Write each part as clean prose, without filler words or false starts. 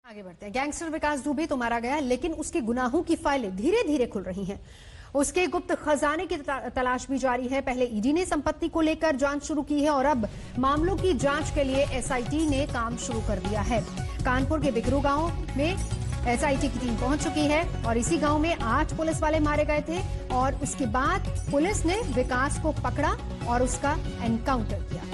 आगे बढ़ते हैं। गैंगस्टर विकास दुबे तो मारा गया, लेकिन उसके गुनाहों की फाइलें धीरे धीरे खुल रही हैं। उसके गुप्त खजाने की तलाश भी जारी है। पहले ईडी ने संपत्ति को लेकर जांच शुरू की है और अब मामलों की जांच के लिए एसआईटी ने काम शुरू कर दिया है। कानपुर के बिकरू गांव में एसआईटी की टीम पहुंच चुकी है और इसी गांव में 8 पुलिस वाले मारे गए थे और उसके बाद पुलिस ने विकास को पकड़ा और उसका एनकाउंटर किया।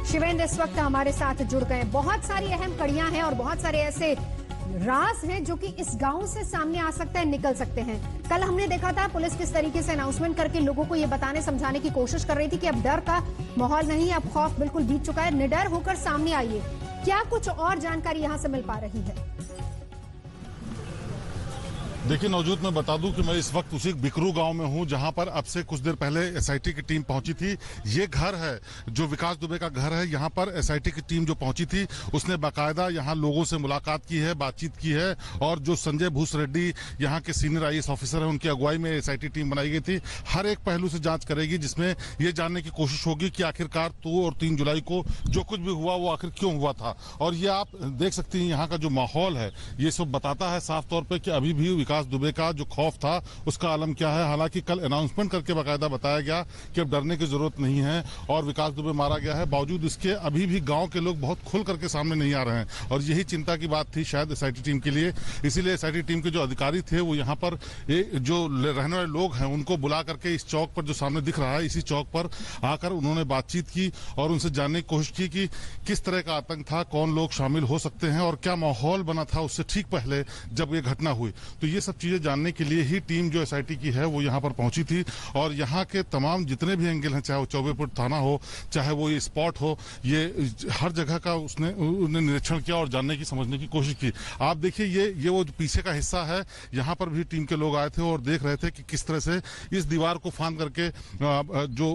शिवेंद्र इस वक्त हमारे साथ जुड़ गए। बहुत सारी अहम कड़ियां हैं और बहुत सारे ऐसे राज हैं जो कि इस गांव से सामने आ सकते हैं, निकल सकते हैं। कल हमने देखा था पुलिस किस तरीके से अनाउंसमेंट करके लोगों को ये बताने समझाने की कोशिश कर रही थी कि अब डर का माहौल नहीं है, अब खौफ बिल्कुल बीत चुका है, निडर होकर सामने आइए। क्या कुछ और जानकारी यहां से मिल पा रही है? देखिए नवजोत, मैं बता दूं कि मैं इस वक्त उसी बिकरू गांव में हूं जहां पर अब से कुछ देर पहले एसआईटी की टीम पहुंची थी। ये घर है जो विकास दुबे का घर है। यहां पर एसआईटी की टीम जो पहुंची थी उसने बाकायदा यहां लोगों से मुलाकात की है, बातचीत की है और जो संजय भूस रेड्डी यहां के सीनियर आईएएस ऑफिसर है उनकी अगुवाई में एसआईटी टीम बनाई गई थी। हर एक पहलू से जांच करेगी, जिसमें ये जानने की कोशिश होगी कि आखिरकार 2 और 3 जुलाई को जो कुछ भी हुआ वो आखिर क्यों हुआ था। और ये आप देख सकते हैं यहाँ का जो माहौल है ये सब बताता है साफ तौर पर कि अभी भी विकास दुबे का जो खौफ था उसका आलम क्या है। हालांकि कल अनाउंसमेंट करके बाकायदा बताया गया कि अब डरने की जरूरत नहीं है और विकास दुबे मारा गया है। बावजूद इसके अभी भी गांव के लोग बहुत खुल करके सामने नहीं आ रहे हैं और यही चिंता की बात थी शायद एसआईटी टीम के लिए। इसीलिए एसआईटी टीम के जो अधिकारी थे वो यहाँ पर जो रहने वाले लोग हैं उनको बुला करके इस चौक पर जो सामने दिख रहा है इसी चौक पर आकर उन्होंने बातचीत की और उनसे जानने की कोशिश की कि किस तरह का आतंक था, कौन लोग शामिल हो सकते हैं और क्या माहौल बना था उससे ठीक पहले जब ये घटना हुई। तो ये सब चीजें जानने के लिए ही टीम जो एसआईटी की है वो यहाँ पर पहुंची थी और यहाँ के तमाम जितने भी एंगल हैं, चाहे वो चौबेपुर थाना हो, चाहे वो ये स्पॉट हो, ये हर जगह का उसने निरीक्षण किया और जानने की समझने की कोशिश की। आप देखिए ये वो पीछे का हिस्सा है, यहाँ पर भी टीम के लोग आए थे और देख रहे थे कि किस तरह से इस दीवार को फांद करके जो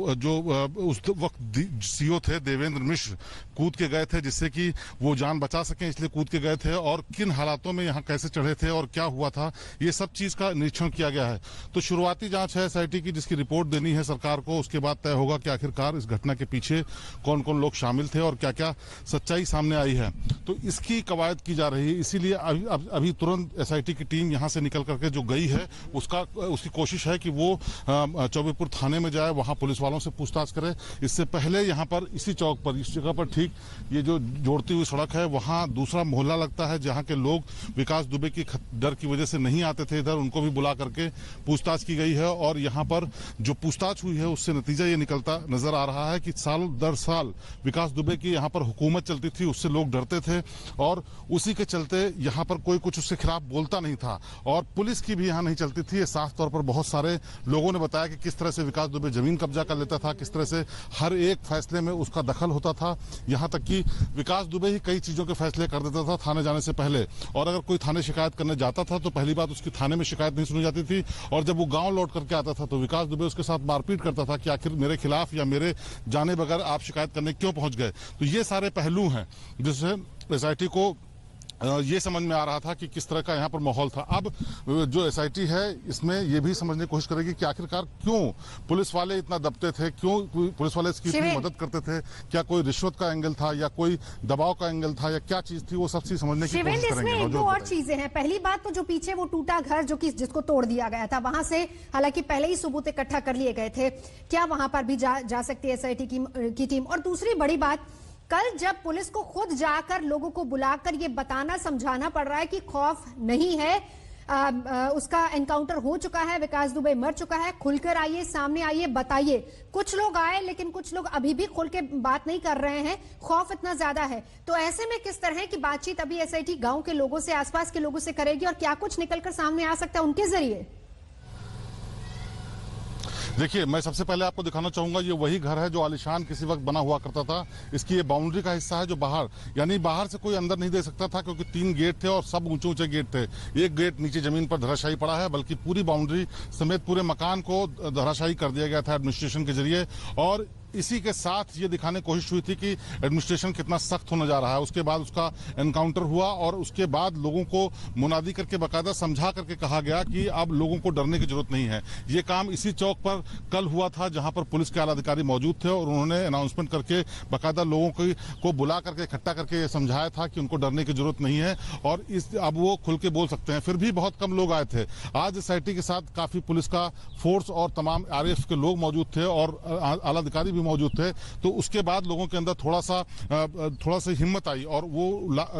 उस वक्त सीओ थे देवेंद्र मिश्र कूद के गए थे जिससे कि वो जान बचा सकें, इसलिए कूद के गए थे और किन हालातों में यहाँ कैसे चढ़े थे और क्या हुआ था ये सब चीज का निरीक्षण किया गया है। तो शुरुआती जांच है एसआईटी की जिसकी रिपोर्ट देनी है सरकार को। उसके बाद तय होगा कि आखिरकार इस घटना के पीछे कौन कौन लोग शामिल थे और क्या क्या सच्चाई सामने आई है। तो इसकी कवायद की जा रही है। इसीलिए अभी तुरंत एसआईटी की टीम यहाँ से निकल करके जो गई है उसकी कोशिश है कि वो चौबेपुर थाने में जाए, वहां पुलिस वालों से पूछताछ करे। इससे पहले यहाँ पर इसी चौक पर, इस जगह पर ठीक ये जो जोड़ती हुई सड़क है वहां दूसरा मोहल्ला लगता है जहाँ के लोग विकास दुबे की डर की वजह से नहीं आते थे इधर, उनको भी बुला करके पूछताछ की गई है और यहाँ पर जो पूछताछ हुई है उससे नतीजा ये निकलता नजर आ रहा है कि साल दर साल विकास दुबे की यहाँ पर हुकूमत चलती थी, उससे लोग डरते थे और उसी के चलते यहाँ पर कोई कुछ उसके खिलाफ बोलता नहीं था और पुलिस की भी यहाँ नहीं चलती थी। ये साफ तौर पर बहुत सारे लोगों ने बताया कि किस तरह से विकास दुबे जमीन कब्जा कर लेता था, किस तरह से हर एक फैसले में उसका दखल होता था, यहाँ तक कि विकास दुबे ही कई चीजों के फैसले कर देता था थाने जाने से पहले। और अगर कोई थाने शिकायत करने जाता था तो पहली बात उसकी थाने में शिकायत नहीं सुनी जाती थी और जब वो गांव लौट करके आता था तो विकास दुबे उसके साथ मारपीट करता था कि आखिर मेरे खिलाफ या मेरे जाने बगैर आप शिकायत करने क्यों पहुंच गए। तो ये सारे पहलू हैं जिससे एसआईटी को ये समझ में आ रहा था कि किस तरह का यहाँ पर माहौल था। अब जो एसआईटी है इसमें ये भी समझने की कोशिश करेगी कि आखिरकार क्यों पुलिस वाले इतना दबते थे, क्यों पुलिस वाले इसकी इतनी मदद करते थे, क्या कोई रिश्वत का एंगल था या कोई दबाव का एंगल था या क्या चीज थी, वो सब चीज समझने की कोशिश करेंगे। इसमें 2 और चीजें हैं। पहली बात तो जो पीछे वो टूटा घर जो कि जिसको तोड़ दिया गया था, वहां से हालांकि पहले ही सबूत इकट्ठा कर लिए गए थे, क्या वहां पर भी जा सकती है एसआईटी की टीम? और दूसरी बड़ी बात, कल जब पुलिस को खुद जाकर लोगों को बुलाकर ये बताना समझाना पड़ रहा है कि खौफ नहीं है, उसका एनकाउंटर हो चुका है, विकास दुबे मर चुका है, खुलकर आइए, सामने आइए, बताइए। कुछ लोग आए लेकिन कुछ लोग अभी भी खुल के बात नहीं कर रहे हैं, खौफ इतना ज्यादा है। तो ऐसे में किस तरह की बातचीत अभी एसआईटी गांव के लोगों से, आसपास के लोगों से करेगी और क्या कुछ निकलकर सामने आ सकता है उनके जरिए? देखिए, मैं सबसे पहले आपको दिखाना चाहूंगा ये वही घर है जो आलिशान किसी वक्त बना हुआ करता था। इसकी ये बाउंड्री का हिस्सा है जो बाहर, यानी बाहर से कोई अंदर नहीं देख सकता था क्योंकि 3 गेट थे और सब ऊंचे ऊंचे गेट थे। एक गेट नीचे जमीन पर धराशायी पड़ा है, बल्कि पूरी बाउंड्री समेत पूरे मकान को धराशायी कर दिया गया था एडमिनिस्ट्रेशन के जरिए। और इसी के साथ ये दिखाने की कोशिश हुई थी कि एडमिनिस्ट्रेशन कितना सख्त होने जा रहा है। उसके बाद उसका एनकाउंटर हुआ और उसके बाद लोगों को मुनादी करके बाकायदा समझा करके कहा गया कि अब लोगों को डरने की जरूरत नहीं है। ये काम इसी चौक पर कल हुआ था जहां पर पुलिस के आला अधिकारी मौजूद थे और उन्होंने अनाउंसमेंट करके बाकायदा लोगों को बुला करके इकट्ठा करके समझाया था कि उनको डरने की जरूरत नहीं है और अब वो खुल के बोल सकते हैं। फिर भी बहुत कम लोग आए थे। आज एसआईटी के साथ काफी पुलिस का फोर्स और तमाम आरएएफ के लोग मौजूद थे और आला अधिकारी भी मौजूद थे। तो उसके बाद लोगों के अंदर थोड़ा सा हिम्मत आई और वो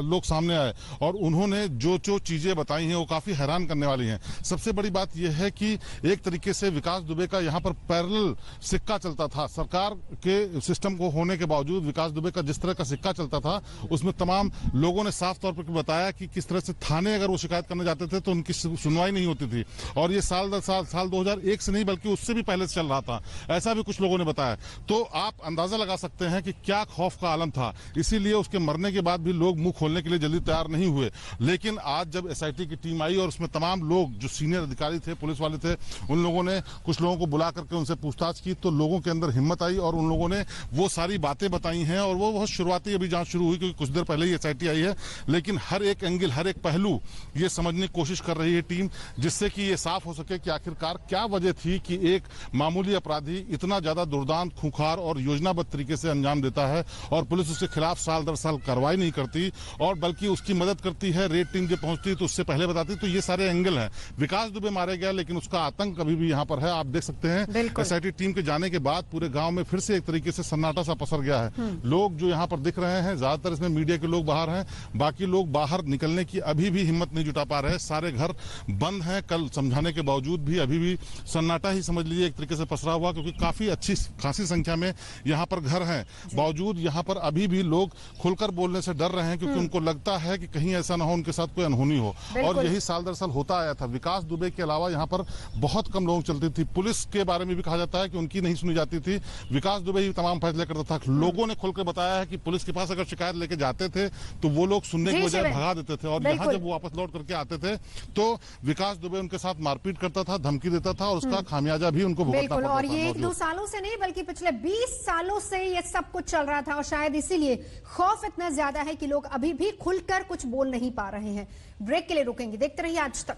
लोग सामने आए और उन्होंने जो चीजें बताई हैं वो काफी हैरान करने वाली हैं। सबसे बड़ी बात यह है कि एक तरीके से विकास दुबे का यहाँ पर पैरेलल सिक्का चलता था। सरकार के सिस्टम को होने के बावजूद विकास दुबे का जिस तरह का सिक्का चलता था उसमें तमाम लोगों ने साफ तौर पर बताया कि किस तरह से थाने अगर वो शिकायत करने जाते थे तो उनकी सुनवाई नहीं होती थी और ये साल 2001 से नहीं बल्कि उससे भी पहले से चल रहा था, ऐसा भी कुछ लोगों ने बताया। तो आप अंदाजा लगा सकते हैं कि क्या खौफ का आलम था। इसीलिए उसके मरने के बाद भी लोग मुंह खोलने के लिए जल्दी तैयार नहीं हुए। लेकिन आज जब एसआईटी की टीम आई और उसमें तमाम लोग जो सीनियर अधिकारी थे, पुलिस वाले थे, उन लोगों ने कुछ लोगों को बुला करके उनसे पूछताछ की तो लोगों के अंदर हिम्मत आई और उन लोगों ने वो सारी बातें बताई हैं और वो बहुत शुरुआती अभी जांच शुरू हुई क्योंकि कुछ देर पहले ही एसआईटी आई है। लेकिन हर एक एंगल, हर एक पहलू ये समझने की कोशिश कर रही है टीम, जिससे कि ये साफ हो सके कि आखिरकार क्या वजह थी कि एक मामूली अपराधी इतना ज्यादा दुर्दांत, खूंखार और योजनाबद्ध तरीके से अंजाम देता है और पुलिस उसके खिलाफ साल दर साल कार्रवाई नहीं करती और बल्कि उसकी मदद करती है। रेड टीम जब पहुंचती तो उससे पहले बताती। तो ये सारे एंगल हैं। विकास दुबे मारे गया लेकिन उसका आतंक अभी भी यहाँ पर है। आप देख सकते हैं एसआईटी टीम के जाने के बाद पूरे गांव में फिर से एक तरीके से सन्नाटा सा पसर गया है। लोग जो यहाँ पर दिख रहे हैं ज्यादातर इसमें मीडिया के लोग बाहर हैं, बाकी लोग बाहर निकलने की अभी भी हिम्मत नहीं जुटा पा रहे। सारे घर बंद हैं। कल समझाने के बावजूद भी अभी भी सन्नाटा ही समझ लीजिए एक तरीके से पसरा हुआ क्योंकि काफी अच्छी खासी संख्या में यहाँ पर घर हैं। बावजूद यहाँ पर अभी भी लोग खुलकर बोलने से डर रहे हैं क्योंकि उनको लगता है कि कहीं ऐसा ना हो उनके साथ कोई अनहोनी हो और यही साल दर साल होता आया था। विकास दुबे के अलावा यहाँ पर बहुत कम लोग चलती थी। पुलिस के बारे में भी कहा जाता है कि उनकी नहीं सुनी जाती थी। विकास दुबे ही तमाम फैसले करता था। लोगों ने खुलकर बताया है कि पुलिस के पास अगर शिकायत लेके जाते थे तो वो लोग सुनने की बजाय भगा देते थे और यहाँ जब वो वापस लौट करके आते थे तो विकास दुबे उनके साथ मारपीट करता था, धमकी देता था और उसका खामियाजा भी उनको भुगतना पड़ता था। और ये 1-2 सालों से नहीं बल्कि पिछले 20 सालों से ये सब कुछ चल रहा था और शायद इसीलिए खौफ इतना ज्यादा है कि लोग अभी भी खुलकर कुछ बोल नहीं पा रहे हैं। ब्रेक के लिए रुकेंगे, देखते रहिए आज तक।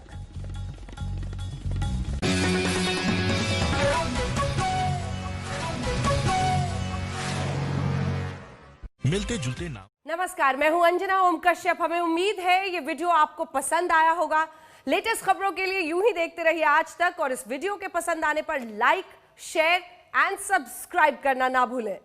मिलते जुलते नाम। नमस्कार, मैं हूं अंजना ओम कश्यप। हमें उम्मीद है ये वीडियो आपको पसंद आया होगा। लेटेस्ट खबरों के लिए यूं ही देखते रहिए आज तक और इस वीडियो के पसंद आने पर लाइक, शेयर एंड सब्सक्राइब करना ना भूलें।